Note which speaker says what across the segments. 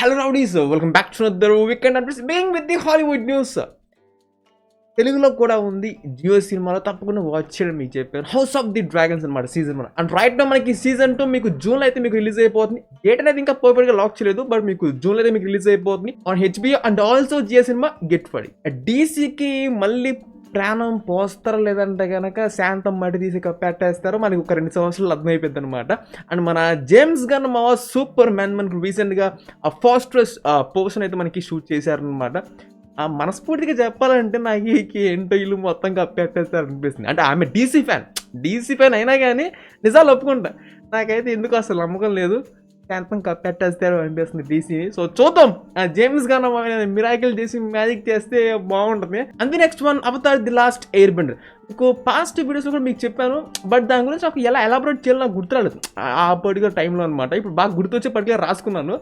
Speaker 1: Hello rowdies, welcome back to another weekend address being with the Hollywood news. తెలుగులో కూడా ఉంది జియో సినిమాలో తప్పకుండా వాచ్ చేయడం మీకు చెప్పాను హౌస్ ఆఫ్ ది డ్రాగన్స్ అనమాట సీజన్ 1 అండ్ రైట్ నో మనకి సీజన్ 2 మీకు జూన్ అయితే మీకు రిలీజ్ అయిపోతుంది డేట్ అనేది ఇంకా పర్ఫెక్ట్గా లాక్ చేయలేదు బట్ మీకు జూన్ అయితే మీకు రిలీజ్ అయిపోతుంది on HBO and also Jio Cinema get ready డీసీకి మళ్ళీ ప్రాణం పోస్తారో లేదంటే కనుక శాంతం మట్టి తీసి పెట్టేస్తారో మనకి ఒక 2 సంవత్సరాలు అర్థమైపోయింది అనమాట అండ్ మన జేమ్స్ గన్ మా సూపర్ మ్యాన్ మనకు రీసెంట్గా ఆ ఫాస్ట్రెస్ట్ పోర్షన్ అయితే మనకి షూట్ చేశారనమాట ఆ మనస్ఫూర్తిగా చెప్పాలంటే నాకు ఏంటో ఇల్లు మొత్తం కప్పెట్టేస్తారు అనిపిస్తుంది అంటే ఆమె డీసీ ఫ్యాన్ అయినా కానీ నిజాలు ఒప్పుకుంటా నాకైతే ఎందుకు అసలు నమ్మకం లేదు శాంతం కప్పెట్టేస్తారు అనిపిస్తుంది డీసీని సో చూద్దాం జేమ్స్ గన్ మిరాకిల్ చేసి మ్యాజిక్ చేస్తే బాగుంటుంది అంతే next one Avatar the last air Bender మీకు పాస్ట్ వీడియోస్లో కూడా మీకు చెప్పాను బట్ దాని గురించి నాకు ఎలా ఎలాబరేట్ చేయాలో నాకు గుర్తురాలేదు ఆ పర్టికులర్ టైంలో అనమాట ఇప్పుడు బాగా గుర్తొచ్చే పర్టికులర్ రాసుకున్నాను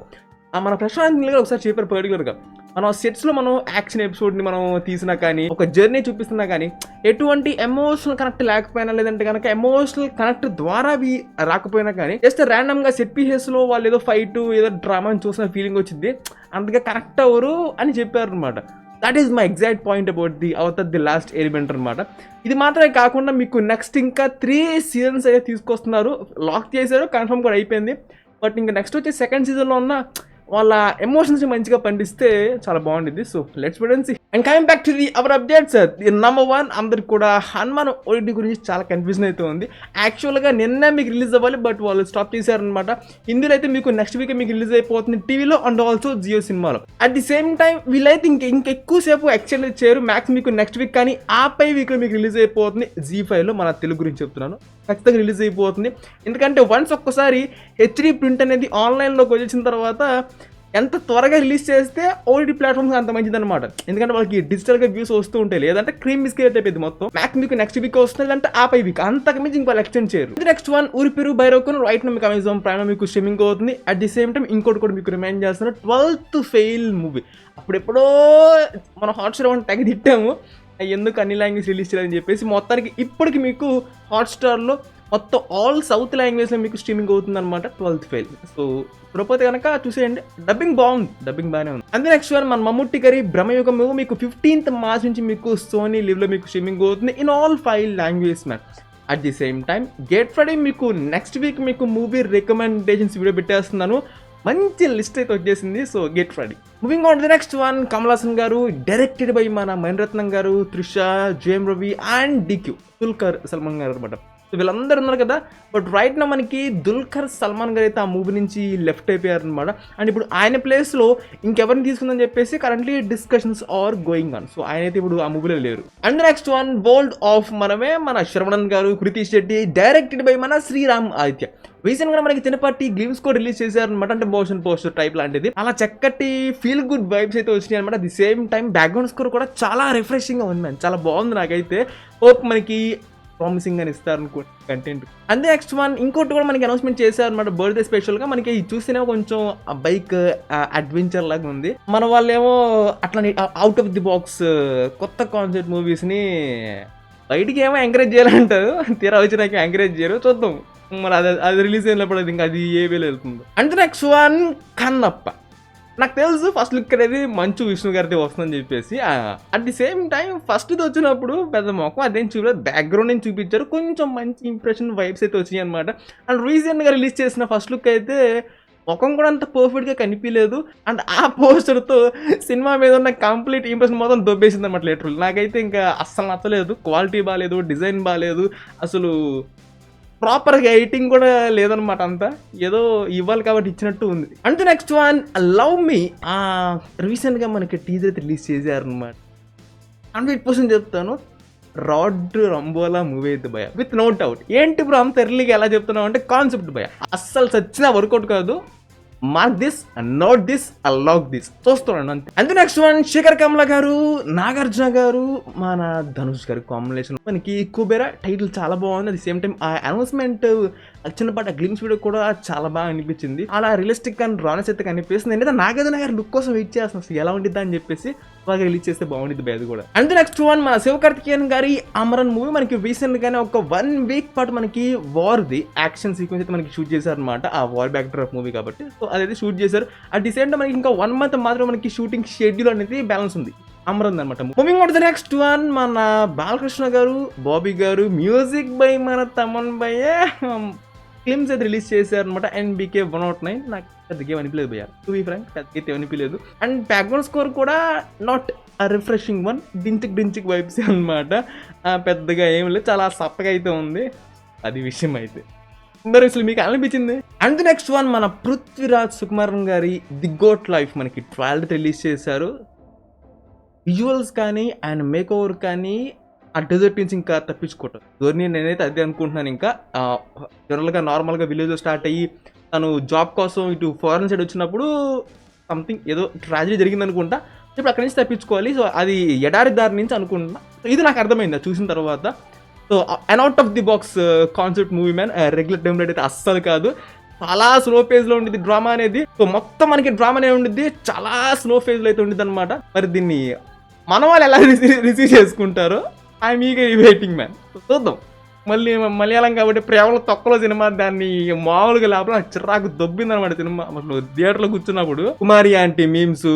Speaker 1: మన ప్రశాంత్ నీల్ గారు ఒకసారి చెప్పారు పర్టికులర్గా మనం సెట్స్లో మనం యాక్షన్ ఎపిసోడ్ని మనం తీసినా కానీ ఒక జర్నీ చూపిస్తున్నా కానీ ఎటువంటి ఎమోషనల్ కనెక్ట్ లేకపోయినా లేదంటే కనుక ఎమోషనల్ కనెక్ట్ ద్వారా అవి రాకపోయినా కానీ జస్ట్ ర్యాండమ్గా సెట్ పీసెస్లో వాళ్ళు ఏదో ఫైట్ ఏదో డ్రామాని చూసిన ఫీలింగ్ వచ్చింది అందుకే కనెక్ట్ అవ్వరు అని చెప్పారు అనమాట that is my exact point about the Avatar the last air Bender అనమాట ఇది మాత్రమే కాకుండా మీకు నెక్స్ట్ ఇంకా 3 సీజన్స్ అయితే తీసుకొస్తున్నారు లాక్ చేశారు కన్ఫర్మ్ కూడా అయిపోయింది బట్ ఇంకా నెక్స్ట్ వచ్చే సెకండ్ సీజన్లో ఉన్న వాళ్ళ ఎమోషన్స్ మంచిగా పండిస్తే చాలా బాగుంటుంది so let's wait and see and coming back to the our updates number 1 అందరికి కూడా హనుమాన్ ఓటీటీ గురించి చాలా కన్ఫ్యూజన్ అయితే ఉంది యాక్చువల్గా నిన్న మీకు రిలీజ్ అవ్వాలి బట్ వాళ్ళు స్టాప్ చేశారనమాట హిందీలో అయితే మీకు నెక్స్ట్ వీక్ మీకు రిలీజ్ అయిపోతుంది టీవీలో అండ్ ఆల్సో జియో సినిమాలో అట్ ది సేమ్ టైం వీళ్ళైతే ఇంకెక్కువసేపు ఎక్స్టెండ్ చేయరు మ్యాక్స్ మీకు నెక్స్ట్ వీక్ కానీ ఆ పై వీక్లో మీకు రిలీజ్ అయిపోతుంది జీ5లో మన తెలుగు గురించి చెప్తున్నాను ఖచ్చితంగా రిలీజ్ అయిపోతుంది ఎందుకంటే వన్స్ ఒక్కసారి హెచ్డీ ప్రింట్ అనేది ఆన్లైన్లోకి వచ్చేసిన తర్వాత ఎంత త్వరగా రిలీజ్ చేస్తే ఓటీటీ ప్లాట్ఫామ్స్ అంత మంచిది అనమాట ఎందుకంటే వాళ్ళకి డిజిటల్గా వ్యూస్ వస్తూ ఉంటాయి లేదంటే క్రీమ్ బిస్కెట్ అయిపోయింది మొత్తం మ్యాక్ మీకు నెక్స్ట్ వీక్ వస్తుంది లేదంటే ఆ పై వీక్ అంతకు మించి ఇంకో ఎక్స్టెండ్ చేయరు నెక్స్ట్ వన్ ఊరి పేరు బైరోకును రైట్ నా మీకు అమెజాన్ ప్రైమ్ మీకు స్ట్రీమింగ్ అవుతుంది అట్ ది సేమ్ టైం ఇంకోటి కూడా మీకు రిమైండ్ చేస్తున్నారు 12th ఫెయిల్ మూవీ అప్పుడెప్పుడో మనం హాట్స్టార్ వన్ తెగ తిట్టాము ఎందుకు అన్ని లాంగ్వేజ్ రిలీజ్ చేయాలని చెప్పేసి మొత్తానికి ఇప్పటికి మీకు హాట్స్టార్లో మొత్తం ఆల్ సౌత్ లాంగ్వేజ్లో మీకు స్ట్రీమింగ్ అవుతుంది అనమాట 12th ఫెయిల్ సో ఇప్పుడైతే కనుక చూసేయండి డబ్బింగ్ బాగానే ఉంది అంతే నెక్స్ట్ వన్ మన మమ్ముట్టి గారి బ్రహ్మయుగం మూవీ మీకు 15th మార్చ్ నుంచి మీకు సోనీ లివ్లో మీకు స్ట్రీమింగ్ అవుతుంది in all 5 language man at the same time get ready మీకు నెక్స్ట్ వీక్ మీకు మూవీ రికమెండేషన్స్ వీడియో పెట్టేస్తున్నాను మంచి లిస్ట్ అయితే వచ్చేసింది so get ready moving on to the next one Kamal Haasan గారు డైరెక్టెడ్ బై మన మణిరత్నం గారు త్రిష జేఎం రవి అండ్ డిక్యూ దుల్కర్ సల్మాన్ గారు అనమాట సో వీళ్ళందరూ ఉన్నారు కదా బట్ రైట్ నా మనకి దుల్కర్ సల్మాన్ గారు అయితే ఆ మూవీ నుంచి లెఫ్ట్ అయిపోయారు అనమాట అండ్ ఇప్పుడు ఆయన ప్లేస్లో ఇంకెవరిని తీసుకుందని చెప్పేసి currently discussions are going on so ఆయన అయితే ఇప్పుడు ఆ మూవీలో లేరు and next one world of Manamey మన శర్వణన్ గారు కృతి శెట్టి డైరెక్టెడ్ బై మన శ్రీరామ్ ఆదిత్య రీసెంట్ గా మనకి చిన్నపాటి గ్లిమ్స్ కూడా రిలీజ్ చేశారనమాట అంటే మోషన్ పోస్టర్ టైప్ లాంటిది అలా చక్కటి ఫీల్ గుడ్ వైబ్స్ అయితే వచ్చినాయి అనమాట the same time background score కూడా చాలా రిఫ్రెషింగ్ గా ఉంది మ్యాన్ చాలా బాగుంది నాకైతే హోప్ మనకి ప్రామిసింగ్ అని ఇస్తారనుకో కంటెంట్ అంతే నెక్స్ట్ వన్ ఇంకోటి కూడా మనకి అనౌన్స్మెంట్ చేశారనమాట బర్త్డే స్పెషల్గా మనకి చూస్తేనే కొంచెం బైక్ అడ్వెంచర్ లాగా ఉంది మన వాళ్ళేమో అట్లా అవుట్ ఆఫ్ ది బాక్స్ కొత్త కాన్సెప్ట్ మూవీస్ని బయటికి ఏమో ఎంకరేజ్ చేయాలంటారు తీరా వచ్చి నాకు ఎంకరేజ్ చేయరు చూద్దాం మరి అది రిలీజ్ అయినప్పుడు అది ఇంకా అది ఏ వేలు వెళ్తుందో అంటే నెక్స్ట్ వన్ కన్నప్ప నాకు తెలుసు ఫస్ట్ లుక్ అనేది మంచు విష్ణు గారిది వస్తుందని చెప్పేసి at the same time first ఇది వచ్చినప్పుడు పెద్ద మొక్కం అదేం చూడలేదు బ్యాక్గ్రౌండ్ అని చూపించారు కొంచెం మంచి ఇంప్రెషన్ వైబ్స్ అయితే వచ్చినాయి అనమాట అండ్ రీసెంట్గా రిలీజ్ చేసిన ఫస్ట్ లుక్ అయితే ముఖం కూడా అంత పర్ఫెక్ట్గా కనిపించలేదు అండ్ ఆ పోస్టర్తో సినిమా మీద ఉన్న కంప్లీట్ ఇంప్రెషన్ మొత్తం దొబ్బేసింది అనమాట లిటరల్ నాకైతే ఇంకా అస్సలు నచ్చలేదు క్వాలిటీ బాగాలేదు డిజైన్ బాగాలేదు అసలు ప్రాపర్గా ఎడిటింగ్ కూడా లేదనమాట అంతా ఏదో ఇవ్వాలి కాబట్టి ఇచ్చినట్టు ఉంది అంటే నెక్స్ట్ వన్ లవ్ మీ రీసెంట్గా మనకి టీజర్ రిలీజ్ చేశారనమాట 100% చెప్తాను రాడ్ రంబోలా మూవీ అయితే భయ విత్ నో డౌట్ ఏంటి బ్రో అంత ఎర్లీగా ఎలా చెప్తున్నావు అంటే కాన్సెప్ట్ భయ అస్సలు సచ్చినా వర్కౌట్ కాదు mark this note this lock this చూస్తున్నాను అంతే అంతే నెక్స్ట్ వన్ శేఖర్ కమల గారు నాగార్జున గారు మన ధనుష్ గారు కాంబినేషన్ మనకి కుబేరా టైటిల్ చాలా బాగుంది అట్ ది సేమ్ టైం ఆ అనౌన్స్మెంట్ చిన్నపాటి గ్లిమ్స్ వీడియో కూడా చాలా బాగా అనిపించింది. అలా రియలిస్టిక్ అండ్ రానెస్ అయితే కనిపిస్తుంది. ఎందుకంటే నాగేదో గారి లుక్ కోసం వెయిట్ చేస్తాను అసలు ఎలా ఉండిద్దా అని చెప్పేసి బాగా రిలీజ్ చేస్తే బాగుండిద్ది బయట కూడా. అండ్ నెక్స్ట్ వన్ మన శివకార్తికేయన్ గారి అమరన్ మూవీ మనకి రీసెంట్ గానే ఒక 1 వీక్ పాటు మనకి వార్ది యాక్షన్ సీక్వెన్స్ అయితే మనకి షూట్ చేశారు అనమాట. ఆ వార్ బ్యాక్టర్ ఆఫ్ మూవీ కాబట్టి సో అదైతే షూట్ చేశారు. అట్ ది సేమ్ టైం మనకి ఇంకా 1 మంత్ మాత్రం మనకి షూటింగ్ షెడ్యూల్ అనేది బ్యాలెన్స్ ఉంది అమరన్ అనమాట. Moving on the next one మన బాలకృష్ణ గారు బాబీ గారు మ్యూజిక్ బై మన తమన్ బై ఫిల్మ్స్ అయితే రిలీజ్ చేశారు అనమాట. NBK 109 నాకు పెద్దగా అనిపించలేదు భయ్య, టు బి ఫ్రాంక్ పెద్దగా అనిపించలేదు. అండ్ బ్యాక్గ్రౌండ్ స్కోర్ కూడా నాట్ రిఫ్రెషింగ్ వన్, డించిక్ వైబ్స్ అనమాట. పెద్దగా ఏం లేదు, చాలా సప్పగా అయితే ఉంది అది విషయం అయితే. అందరూ అసలు మీకు అనిపించింది. అండ్ నెక్స్ట్ వన్ మన పృథ్వీరాజ్ సుకుమారన్ గారి ది గోట్ లైఫ్ మనకి ట్రయల్ రిలీజ్ చేశారు. విజువల్స్ కానీ అండ్ మేక్ ఓవర్ కానీ ఆ డెజర్ట్ నుంచి ఇంకా తప్పించుకోవటం ధోని. నేనైతే అదే అనుకుంటున్నాను. ఇంకా జనరల్గా నార్మల్గా విలేజ్లో స్టార్ట్ అయ్యి తను జాబ్ కోసం ఇటు ఫారెన్ సైడ్ వచ్చినప్పుడు సంథింగ్ ఏదో ట్రాజడీ జరిగింది అనుకుంటా. ఇప్పుడు అక్కడి నుంచి తప్పించుకోవాలి. సో అది ఎడారి దారి నుంచి అనుకుంటున్నా. సో ఇది నాకు అర్థమైంది చూసిన తర్వాత. So an out of the box concept movie man. Regular టైంలో అయితే అస్సలు కాదు, చాలా స్లో ఫేజ్లో ఉండిద్ది డ్రామా అనేది. సో మొత్తం మనకి డ్రామానే ఉండిద్ది, చాలా స్లో ఫేజ్లో అయితే ఉండిద్ది అనమాట. మరి దీన్ని మన వాళ్ళు ఎలా రిసీవ్ చేసుకుంటారో ఐఎమ్ ఈగర్ వెయిటింగ్ మ్యాన్. చూద్దాం. మళ్ళీ మలయాళం కాబట్టి ప్రేమలో తొక్కలో సినిమా దాన్ని మామూలుగా లేకపోతే నాకు చిరాకు దొబ్బింది అనమాట సినిమా. అసలు థియేటర్లో కూర్చున్నప్పుడు కుమారి ఆంటీ మీమ్స్,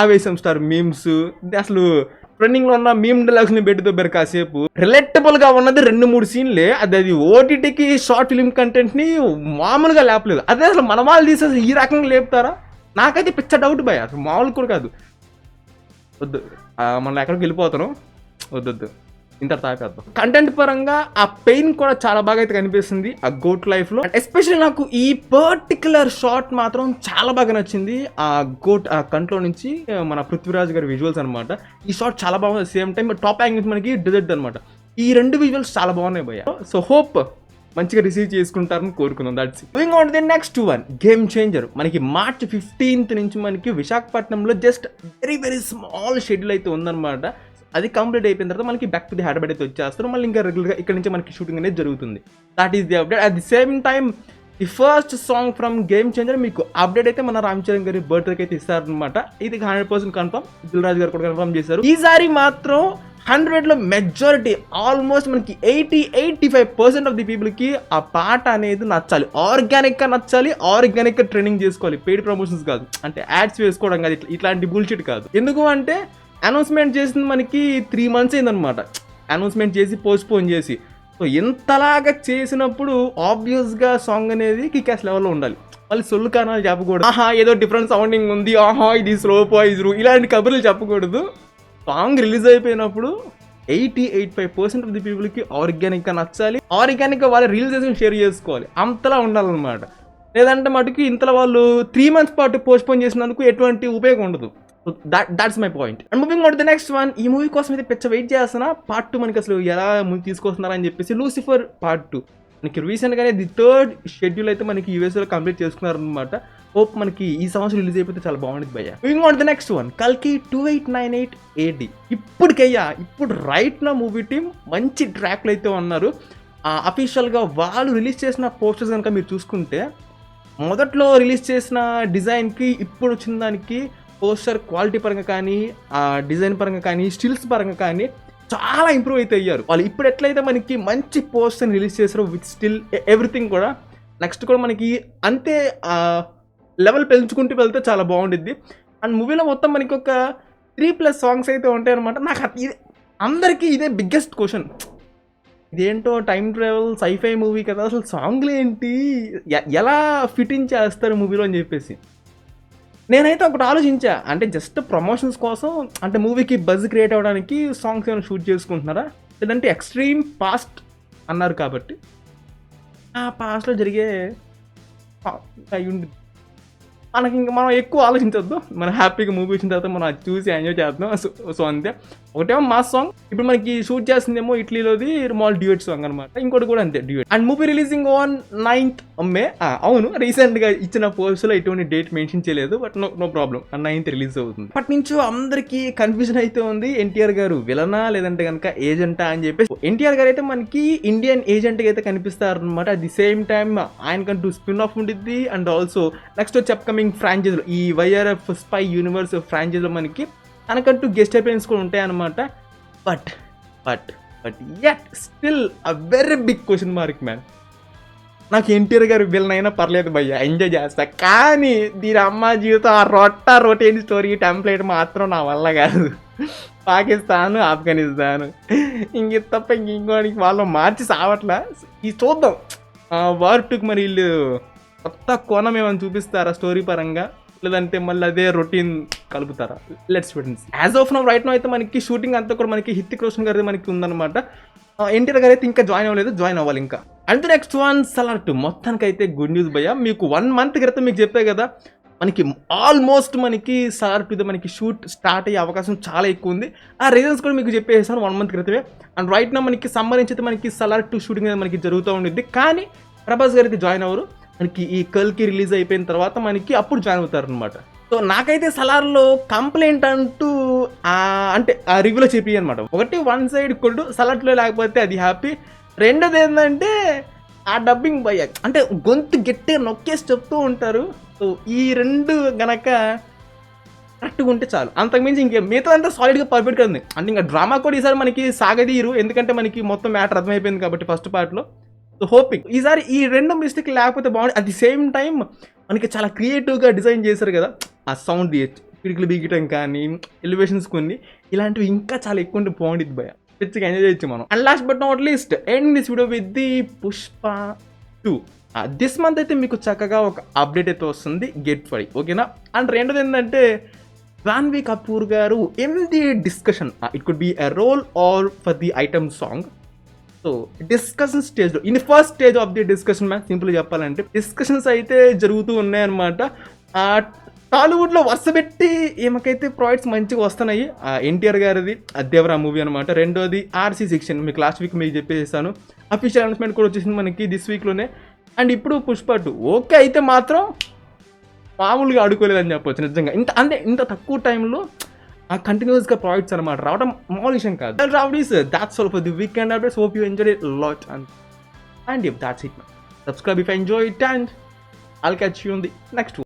Speaker 1: ఆవేశం స్టార్ మీమ్స్, అసలు ట్రెండింగ్ లో ఉన్న మీమ్ డైలాగ్స్ ని పెట్టి దొబ్బారు కాసేపు. రిలేటబుల్ గా ఉన్నది 2-3 సీన్లే. అది ఓటీటీకి షార్ట్ ఫిల్మ్ కంటెంట్ ని మామూలుగా లేపలేదు. అదే అసలు మన వాళ్ళు తీసేసి ఈ రకంగా లేపుతారా? నాకైతే పిచ్చ డౌట్ భయ, అసలు మామూలు కూడా కాదు. వద్దు, మనం ఎక్కడికి వెళ్ళిపోతాను, వద్దొద్దు, ఇంత తాకద్దాం. కంటెంట్ పరంగా ఆ పెయిన్ కూడా చాలా బాగా అయితే కనిపిస్తుంది ఆ గోట్ లైఫ్ లో. ఎస్పెషల్లీ నాకు ఈ పర్టికులర్ షాట్ మాత్రం చాలా బాగా నచ్చింది. ఆ గోట్ ఆ కంట్లో నుంచి మన పృథ్వీరాజ్ గారి విజువల్స్ అనమాట. ఈ షాట్ చాలా బాగుంది. సేమ్ టైం టాప్ యాంగిల్ మనకి డెజర్ట్ అనమాట. ఈ 2 విజువల్స్ చాలా బాగున్నాయి భయ్య. సో హోప్ మంచిగా రిసీవ్ చేసుకుంటారని కోరుకుందాం. That's moving on to the next one game changer. మనకి మార్చ్ 15th నుంచి మనకి విశాఖపట్నంలో జస్ట్ వెరీ స్మాల్ షెడ్యూల్ అయితే ఉందన్నమాట. అది కంప్లీట్ అయిపోయిన తర్వాత మనకి బ్యాక్ టు ది హైదరాబాద్ అయితే వచ్చేస్తారు. మళ్ళీ ఇంకా రెగ్యులర్గా ఇక్కడ నుంచి మనకి షూటింగ్ అనేది జరుగుతుంది. That is the update. At the same time the first song from game changer మీకు అప్డేట్ అయితే మన రామ్ చరణ్ గారి బర్త్డేకి అయితే ఇస్తారనమాట. ఇది 100% కన్ఫర్మ్. దిల్ రాజు గారు కూడా కన్ఫర్మ్ చేశారు. ఈసారి మాత్రం 100లో మెజారిటీ ఆల్మోస్ట్ మనకి 80-85% ఆఫ్ ది పీపుల్కి ఆ పాట అనేది నచ్చాలి. ఆర్గానిక్గా నచ్చాలి, ఆర్గానిక్గా ట్రైనింగ్ చేసుకోవాలి. పెయిడ్ ప్రమోషన్స్ కాదు, అంటే యాడ్స్ వేసుకోవడం కాదు, ఇట్లాంటి బుల్షిట్ కాదు. ఎందుకు అంటే అనౌన్స్మెంట్ చేసింది మనకి 3 months అయిందనమాట. అనౌన్స్మెంట్ చేసి పోస్ట్పోన్ చేసి. సో ఇంతలాగా చేసినప్పుడు ఆబ్వియస్గా సాంగ్ అనేది కిక్యాస్ లెవెల్లో ఉండాలి. వాళ్ళు సొల్లు కారణాలు చెప్పకూడదు. ఆహా ఏదో డిఫరెంట్ సౌండింగ్ ఉంది, ఆహా ఇది స్లో పాయిజరు, ఇలాంటి కబుర్లు చెప్పకూడదు. సాంగ్ రిలీజ్ అయిపోయినప్పుడు 80-85% ఆఫ్ ది పీపుల్కి ఆర్గానిక్గా నచ్చాలి, ఆర్గానిక్గా వాళ్ళ రీల్స్ వేసుకుని షేర్ చేసుకోవాలి. అంతలా ఉండాలన్నమాట. లేదంటే మటుకు ఇంతలో వాళ్ళు 3 months పాటు పోస్ట్పోన్ చేసినందుకు ఎటువంటి ఉపయోగం ఉండదు. That's my point. And moving on to the next one. ఈ మూవీ కోసం అయితే పిచ్చ వెయిట్ చేస్తున్నా. Part 2 మనకి అసలు ఎలా మూవీ తీసుకొస్తున్నారని చెప్పేసి. లూసిఫర్ Part 2 మనకి రీసెంట్గానే ది 3rd షెడ్యూల్ అయితే మనకి యూఎస్లో కంప్లీట్ చేసుకున్నారనమాట. హోప్ మనకి ఈ సంవత్సరం రిలీజ్ అయిపోతే చాలా బాగుంటుంది భయ్య. Moving on to the next one కల్కి 2898 AD. ఇప్పుడు రైట్ నా మూవీ టీమ్ మంచి ట్రాక్లు అయితే ఉన్నారు. అఫీషియల్గా వాళ్ళు రిలీజ్ చేసిన పోస్టర్స్ కనుక మీరు చూసుకుంటే మొదట్లో రిలీజ్ చేసిన డిజైన్కి ఇప్పుడు వచ్చిన దానికి పోస్టర్ క్వాలిటీ పరంగా కానీ, డిజైన్ పరంగా కానీ, స్టిల్స్ పరంగా కానీ చాలా ఇంప్రూవ్ అయితే అయ్యారు వాళ్ళు. ఇప్పుడు ఎట్లయితే మనకి మంచి పోస్టర్ని రిలీజ్ చేశారో విత్ స్టిల్ ఎవ్రీథింగ్ కూడా నెక్స్ట్ కూడా మనకి అంతే లెవెల్ పెంచుకుంటూ వెళ్తే చాలా బాగుండిద్ది. అండ్ మూవీలో మొత్తం మనకి ఒక 3+ songs అయితే ఉంటాయి అనమాట. నాకు అందరికీ ఇదే బిగ్గెస్ట్ క్వశ్చన్. ఇదేంటో టైం ట్రావెల్ సైఫై మూవీ కదా, అసలు సాంగ్లు ఏంటి, ఎలా ఫిట్టింగ్ చేస్తారు మూవీలో అని చెప్పేసి నేనైతే ఒకటి ఆలోచించా. అంటే జస్ట్ ప్రమోషన్స్ కోసం, అంటే మూవీకి బజ్ క్రియేట్ అవ్వడానికి సాంగ్స్ ఏమైనా షూట్ చేసుకుంటున్నారా, లేదంటే ఎక్స్ట్రీమ్ పాస్ట్ అన్నారు కాబట్టి ఆ పాస్ట్లో జరిగే అయ్యుండి మనకి ఇంకా మనం ఎక్కువ ఆలోచించొద్దు, మనం హ్యాపీగా మూవీ వచ్చిన తర్వాత మనం అది చూసి ఎంజాయ్ చేద్దాం. సో అంతే. ఒకటేమో మాస్ సాంగ్, ఇప్పుడు మనకి షూట్ చేస్తుందేమో ఇటలీలోది మాల్ డ్యూయట్ సాంగ్ అనమాట, ఇంకోటి కూడా అంతే duet. And movie releasing on 9th May. అవును, రీసెంట్గా ఇచ్చిన పోస్ట్లో ఎటువంటి డేట్ మెన్షన్ చేయలేదు, but no problem, 9th release అవుతుంది. అప్పటి నుంచో అందరికీ కన్ఫ్యూజన్ అయితే ఉంది, ఎన్టీఆర్ గారు విలనా లేదంటే కనుక ఏజెంటా అని చెప్పేసి. ఎన్టీఆర్ గారు అయితే మనకి ఇండియన్ ఏజెంట్గా అయితే కనిపిస్తారు అనమాట. అట్ ది సేమ్ టైమ్ ఆయనకంటూ స్పిన్ ఆఫ్ ఉండిద్ది. అండ్ ఆల్సో నెక్స్ట్ వచ్చి అప్కమింగ్ ఫ్రాంచైజీలో, ఈ వైఆర్ఎఫ్ స్పై యూనివర్స్ ఫ్రాంచైజీలో మనకి తనకంటూ గెస్ట్ అపియరెన్స్ కూడా ఉంటాయి అనమాట. But yet still a very big question mark man. నాకు ఎన్టీఆర్ గారు విలన్ అయినా పర్లేదు భయ్య, ఎంజాయ్ చేస్తా, కానీ దీని అమ్మ జీవితం ఆ రొటీన్ స్టోరీ టెంప్లెట్ మాత్రం నా వల్ల కాదు. పాకిస్తాన్, ఆఫ్ఘనిస్తాన్ ఇంక తప్ప ఇంకోనికి వాళ్ళు మార్చి సావట్లా. ఈ చూద్దాం వార్ 2కి మరి వీళ్ళు కొత్త కోణం ఏమైనా చూపిస్తారా స్టోరీ పరంగా, లేదంటే మళ్ళీ అదే రొటీన్ కలుపుతారా? Let's wait. As of now right now అయితే మనకి షూటింగ్ అంతా కూడా మనకి హిత్తిక్ రోషన్ గారి మనకి ఉందన్నమాట. ఎన్టీఆర్ గారు అయితే ఇంకా జాయిన్ అవ్వలేదు, జాయిన్ అవ్వాలి ఇంకా. And next one Salaar 2. మొత్తానికి అయితే గుడ్ న్యూస్ భయ్య. మీకు 1 month క్రితం మీకు చెప్పే కదా, మనకి ఆల్మోస్ట్ మనకి సలార్ 2 మనకి షూట్ స్టార్ట్ అయ్యే అవకాశం చాలా ఎక్కువ ఉంది. ఆ రీజన్స్ కూడా మీకు చెప్పేసాను 1 month క్రితమే. అండ్ రైట్ నా మనకి సమ్మర్ నుంచి అయితే మనకి సలార్ 2 షూటింగ్ అనేది మనకి జరుగుతూ ఉండిద్ది. కానీ ప్రభాస్ గారు అయితే జాయిన్ అవ్వరు, మనకి ఈ కల్కి రిలీజ్ అయిపోయిన తర్వాత మనకి అప్పుడు జాయిన్ అవుతారు అనమాట. సో నాకైతే సలార్లో కంప్లైంట్ అంటూ అంటే ఆ రివ్యూలో చెప్పి అనమాట. ఒకటి వన్ సైడ్ కొడు సలార్లో, లేకపోతే అది హ్యాపీ. రెండోది ఏంటంటే ఆ డబ్బింగ్ భయ్య, అంటే గొంతు గట్టిగా నొక్కేసి చెప్తూ ఉంటారు. సో ఈ రెండు గనక కరెక్ట్గా ఉంటే చాలు, అంతకుమించి ఇంకేం మిగతా అంతా సాలిడ్గా పర్ఫెక్ట్గా ఉంది. అంటే ఇంకా డ్రామా కూడా ఈసారి మనకి సాగదీరు, ఎందుకంటే మనకి మొత్తం మ్యాటర్ అర్థమైపోయింది కాబట్టి ఫస్ట్ పార్ట్లో. సో హోపింగ్ ఈసారి ఈ 2 మిస్టేక్ లేకపోతే బాగుంది. అట్ ది సేమ్ టైం మనకి చాలా క్రియేటివ్గా డిజైన్ చేశారు కదా, ఆ సౌండ్ పిడికిలు బిగియటం కానీ ఎలివేషన్స్ కొన్ని ఇలాంటివి ఇంకా చాలా ఎక్కువ ఉంటే బాగుంటుంది భయ, పిచ్చిగా ఎంజాయ్ చేయొచ్చు మనం. And last but not least end this video with the Pushpa 2. This month అయితే మీకు చక్కగా ఒక అప్డేట్ అయితే వస్తుంది, గెట్ ఫర్ ఓకేనా. అండ్ రెండోది ఏంటంటే రాన్వీ కపూర్ గారు in the discussion, it could be a role or for the item song. So discussion స్టేజ్లో, in first stage of the discussion ma'am, సింపుల్గా చెప్పాలంటే డిస్కషన్స్ అయితే జరుగుతూ ఉన్నాయన్నమాట. టాలీవుడ్లో వరుస పెట్టి ఏమకైతే ప్రాజెక్ట్స్ మంచిగా వస్తున్నాయి. ఎన్టీఆర్ గారిది దేవరా మూవీ అనమాట. రెండోది RC16, మీకు లాస్ట్ వీక్ మీకు చెప్పేసాను. అఫీషియల్ అనౌన్స్మెంట్ కూడా వచ్చేసింది మనకి దిస్ వీక్లోనే. అండ్ ఇప్పుడు పుష్ప 2 ఓకే అయితే మాత్రం మామూలుగా ఆడుకోలేదని చెప్పొచ్చు నిజంగా. ఇంత తక్కువ టైంలో కంటిన్యూస్గా ప్రాజెక్ట్స్ అనమాట రావడం మామూలు విషయం కాదు. That's all for the weekend updates. Hope you enjoyed it a lot. And if that's it, subscribe if you enjoyed it, and I'll catch you on the next one.